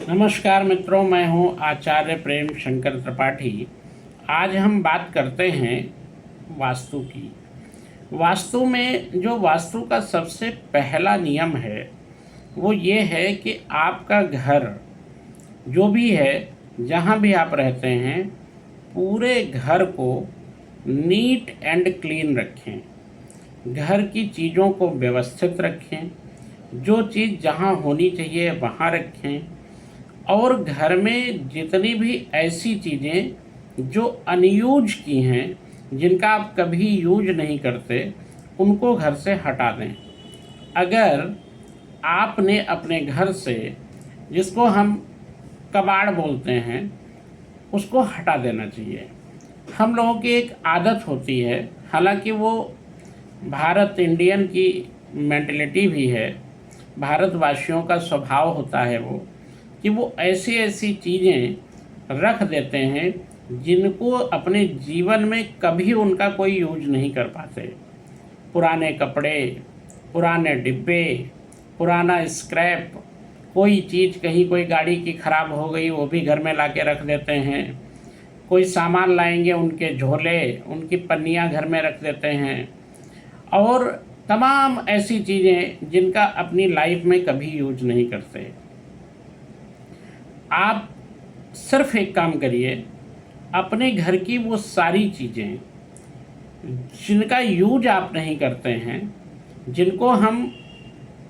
नमस्कार मित्रों, मैं हूं आचार्य प्रेम शंकर त्रिपाठी। आज हम बात करते हैं वास्तु की। वास्तु में जो वास्तु का सबसे पहला नियम है वो ये है कि आपका घर जो भी है, जहां भी आप रहते हैं, पूरे घर को नीट एंड क्लीन रखें। घर की चीज़ों को व्यवस्थित रखें, जो चीज़ जहां होनी चाहिए वहां रखें। और घर में जितनी भी ऐसी चीज़ें जो अनयूज की हैं, जिनका आप कभी यूज नहीं करते, उनको घर से हटा दें। अगर आपने अपने घर से, जिसको हम कबाड़ बोलते हैं, उसको हटा देना चाहिए। हम लोगों की एक आदत होती है, हालांकि वो भारत इंडियन की मेंटलिटी भी है, भारतवासियों का स्वभाव होता है वो, कि वो ऐसी ऐसी चीज़ें रख देते हैं जिनको अपने जीवन में कभी उनका कोई यूज नहीं कर पाते। पुराने कपड़े, पुराने डिब्बे, पुराना स्क्रैप, कोई चीज़, कहीं कोई गाड़ी की ख़राब हो गई वो भी घर में ला के रख देते हैं। कोई सामान लाएंगे, उनके झोले, उनकी पन्नियाँ घर में रख देते हैं। और तमाम ऐसी चीज़ें जिनका अपनी लाइफ में कभी यूज नहीं करते। आप सिर्फ एक काम करिए, अपने घर की वो सारी चीज़ें जिनका यूज आप नहीं करते हैं, जिनको हम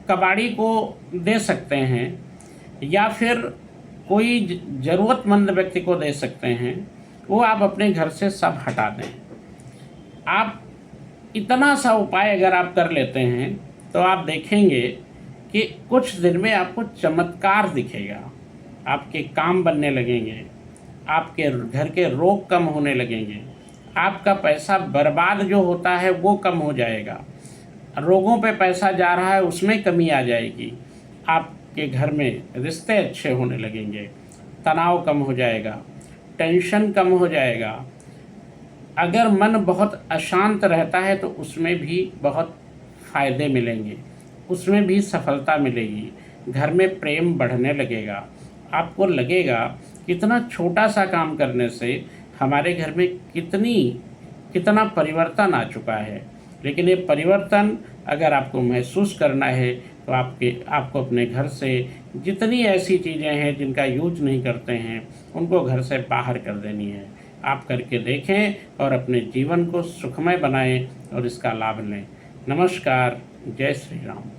कबाड़ी को दे सकते हैं या फिर कोई ज़रूरतमंद व्यक्ति को दे सकते हैं, वो आप अपने घर से सब हटा दें। आप इतना सा उपाय अगर आप कर लेते हैं तो आप देखेंगे कि कुछ दिन में आपको चमत्कार दिखेगा। आपके काम बनने लगेंगे, आपके घर के रोग कम होने लगेंगे, आपका पैसा बर्बाद जो होता है वो कम हो जाएगा, रोगों पे पैसा जा रहा है उसमें कमी आ जाएगी, आपके घर में रिश्ते अच्छे होने लगेंगे, तनाव कम हो जाएगा, टेंशन कम हो जाएगा। अगर मन बहुत अशांत रहता है तो उसमें भी बहुत फ़ायदे मिलेंगे, उसमें भी सफलता मिलेगी, घर में प्रेम बढ़ने लगेगा। आपको लगेगा कितना छोटा सा काम करने से हमारे घर में कितना परिवर्तन आ चुका है। लेकिन ये परिवर्तन अगर आपको महसूस करना है तो आपको अपने घर से जितनी ऐसी चीज़ें हैं जिनका यूज नहीं करते हैं, उनको घर से बाहर कर देनी है। आप करके देखें और अपने जीवन को सुखमय बनाएं और इसका लाभ लें। नमस्कार, जय श्री राम।